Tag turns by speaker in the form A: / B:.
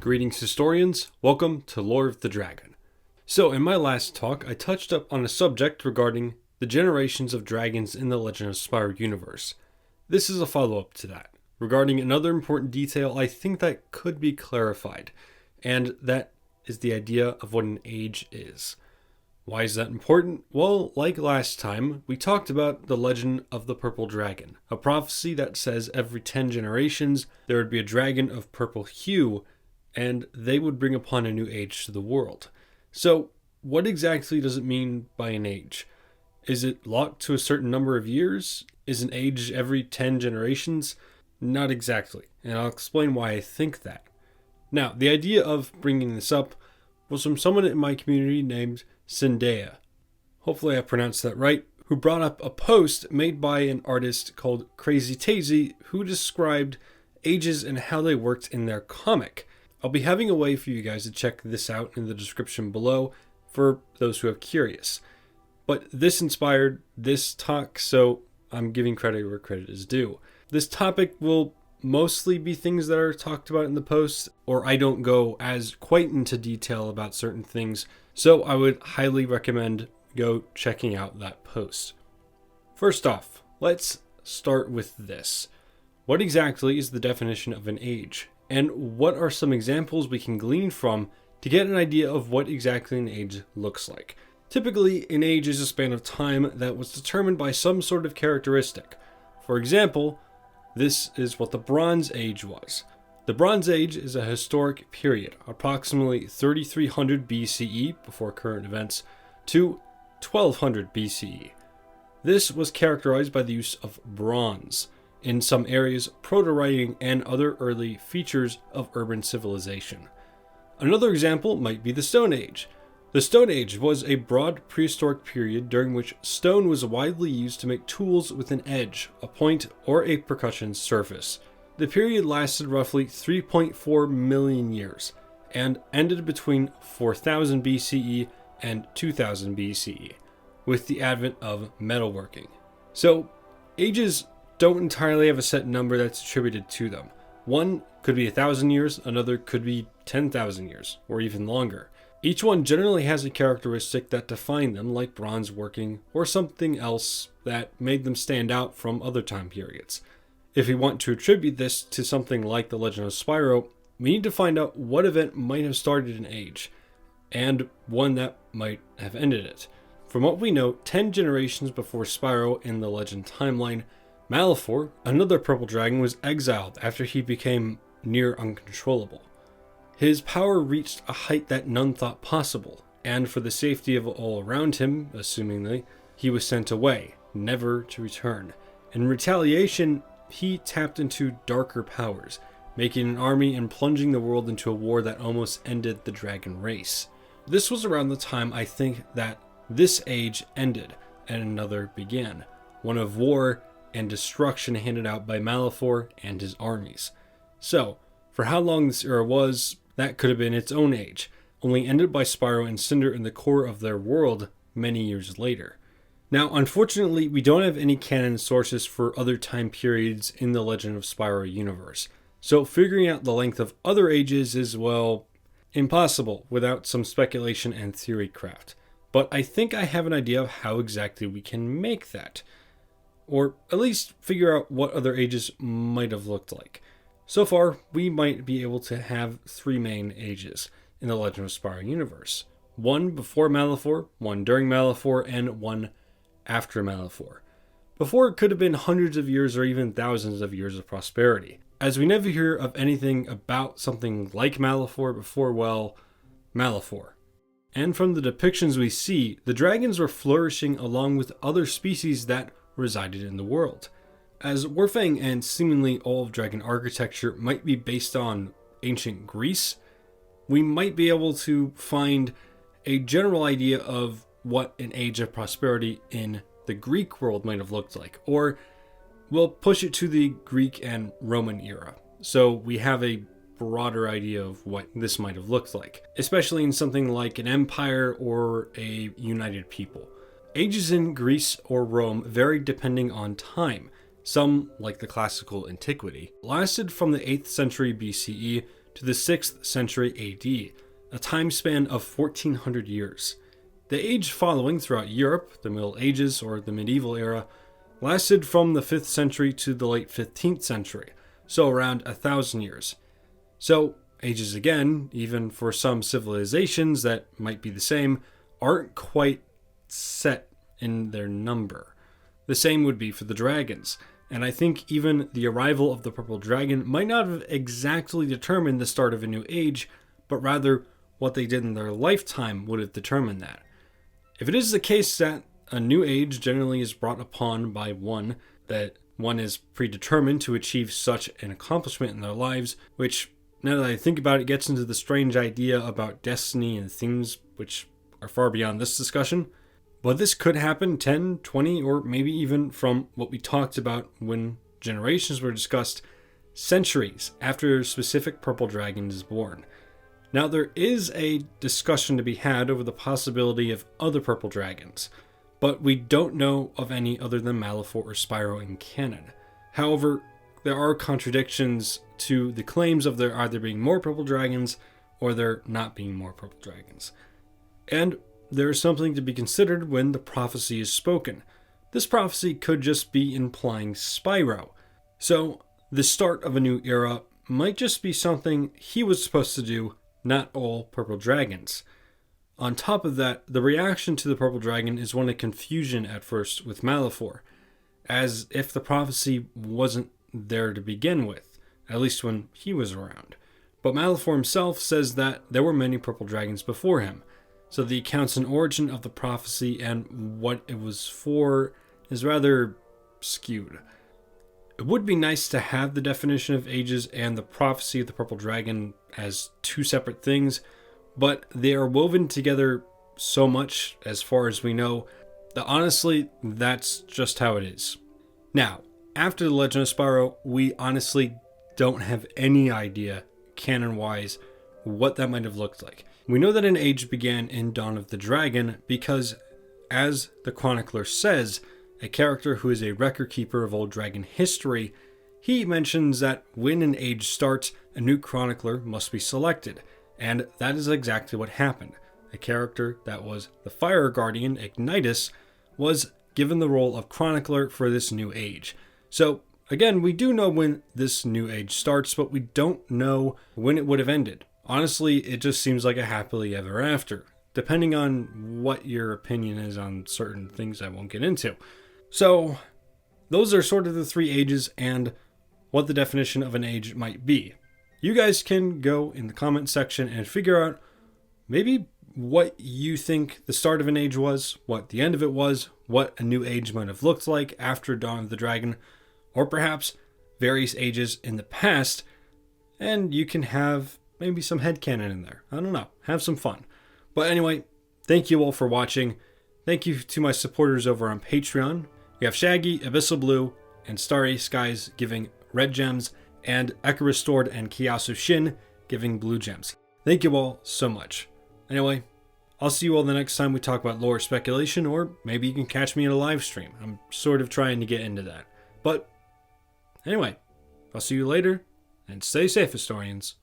A: Greetings historians, welcome to Lore of the Dragon. So in my last talk, I touched up on a subject regarding the generations of dragons in the Legend of Spyro universe. This is a follow-up to that, regarding another important detail I think that could be clarified, and that is the idea of what an age is. Why is that important? Well, like last time, we talked about the legend of the purple dragon, a prophecy that says every 10 generations there would be a dragon of purple hue, and they would bring upon a new age to the world. So, what exactly does it mean by an age? Is it locked to a certain number of years? Is an age every 10 generations? Not exactly, and I'll explain why I think that. Now, the idea of bringing this up was from someone in my community named Zendaya. Hopefully I pronounced that right, who brought up a post made by an artist called Crazy Tazy, who described ages and how they worked in their comic. I'll be having a way for you guys to check this out in the description below for those who are curious. But this inspired this talk, so I'm giving credit where credit is due. This topic will mostly be things that are talked about in the post, or I don't go as quite into detail about certain things, so I would highly recommend go checking out that post. First off, let's start with this. What exactly is the definition of an age? And what are some examples we can glean from to get an idea of what exactly an age looks like? Typically, an age is a span of time that was determined by some sort of characteristic. For example, this is what the Bronze Age was. The Bronze Age is a historic period, approximately 3300 BCE, before current events, to 1200 BCE. This was characterized by the use of bronze, in some areas proto-writing and other early features of urban civilization. Another example might be the Stone Age. The Stone Age was a broad prehistoric period during which stone was widely used to make tools with an edge, a point, or a percussion surface. The period lasted roughly 3.4 million years and ended between 4000 BCE and 2000 BCE, with the advent of metalworking. So, ages don't entirely have a set number that's attributed to them. One could be 1,000 years, another could be 10,000 years, or even longer. Each one generally has a characteristic that defined them, like bronze working or something else that made them stand out from other time periods. If we want to attribute this to something like the Legend of Spyro, we need to find out what event might have started an age, and one that might have ended it. From what we know, 10 generations before Spyro in the Legend timeline, Malefor, another purple dragon, was exiled after he became near uncontrollable. His power reached a height that none thought possible, and for the safety of all around him, assumingly, he was sent away, never to return. In retaliation, he tapped into darker powers, making an army and plunging the world into a war that almost ended the dragon race. This was around the time I think that this age ended and another began, one of war and destruction handed out by Malefor and his armies. So, for how long this era was, that could have been its own age, only ended by Spyro and Cinder in the core of their world many years later. Now, unfortunately, we don't have any canon sources for other time periods in the Legend of Spyro universe, so figuring out the length of other ages is, well, impossible without some speculation and theory craft. But I think I have an idea of how exactly we can make that, or at least figure out what other ages might have looked like. So far, we might be able to have 3 main ages in the Legend of Spyro universe. One before Malefor, one during Malefor, and one after Malefor. Before it could have been hundreds of years or even thousands of years of prosperity, as we never hear of anything about something like Malefor before, well, Malefor. And from the depictions we see, the dragons were flourishing along with other species that resided in the world. As Warfang and seemingly all of dragon architecture might be based on ancient Greece, we might be able to find a general idea of what an age of prosperity in the Greek world might have looked like, or we'll push it to the Greek and Roman era, so we have a broader idea of what this might have looked like, especially in something like an empire or a united people. Ages in Greece or Rome varied depending on time. Some, like the classical antiquity, lasted from the 8th century BCE to the 6th century AD, a time span of 1400 years. The age following throughout Europe, the Middle Ages or the medieval era, lasted from the 5th century to the late 15th century, so around 1,000 years. So, ages again, even for some civilizations that might be the same, aren't quite set in their number. The same would be for the dragons, and I think even the arrival of the purple dragon might not have exactly determined the start of a new age, but rather what they did in their lifetime would have determined that. If it is the case that a new age generally is brought upon by one, that one is predetermined to achieve such an accomplishment in their lives, which, now that I think about it, gets into the strange idea about destiny and things which are far beyond this discussion. But this could happen 10, 20, or maybe even from what we talked about when generations were discussed, centuries after a specific purple dragon is born. Now, there is a discussion to be had over the possibility of other purple dragons, but we don't know of any other than Malifaux or Spyro in canon. However, there are contradictions to the claims of there either being more purple dragons or there not being more purple dragons. And there is something to be considered when the prophecy is spoken. This prophecy could just be implying Spyro. So, the start of a new era might just be something he was supposed to do, not all purple dragons. On top of that, the reaction to the purple dragon is one of confusion at first with Malifaux, as if the prophecy wasn't there to begin with, at least when he was around. But Malifaux himself says that there were many purple dragons before him, so the accounts and origin of the prophecy and what it was for is rather skewed. It would be nice to have the definition of ages and the prophecy of the purple dragon as two separate things, but they are woven together so much, as far as we know, that honestly, that's just how it is. Now, after The Legend of Spyro, we honestly don't have any idea, canon-wise, what that might have looked like. We know that an age began in Dawn of the Dragon because, as the chronicler says, a character who is a record keeper of old dragon history, he mentions that when an age starts, a new chronicler must be selected, and that is exactly what happened. A character that was the fire guardian, Ignitus, was given the role of chronicler for this new age. So, again, we do know when this new age starts, but we don't know when it would have ended. Honestly, it just seems like a happily ever after, depending on what your opinion is on certain things I won't get into. So, those are sort of the three ages and what the definition of an age might be. You guys can go in the comment section and figure out maybe what you think the start of an age was, what the end of it was, what a new age might have looked like after Dawn of the Dragon, or perhaps various ages in the past, and you can have maybe some headcanon in there. I don't know. Have some fun. But anyway, thank you all for watching. Thank you to my supporters over on Patreon. We have Shaggy, Abyssal Blue, and Starry Skies giving red gems, and Eka Restored and Kiyasu Shin giving blue gems. Thank you all so much. Anyway, I'll see you all the next time we talk about lore speculation, or maybe you can catch me in a live stream. I'm sort of trying to get into that. But anyway, I'll see you later, and stay safe, historians.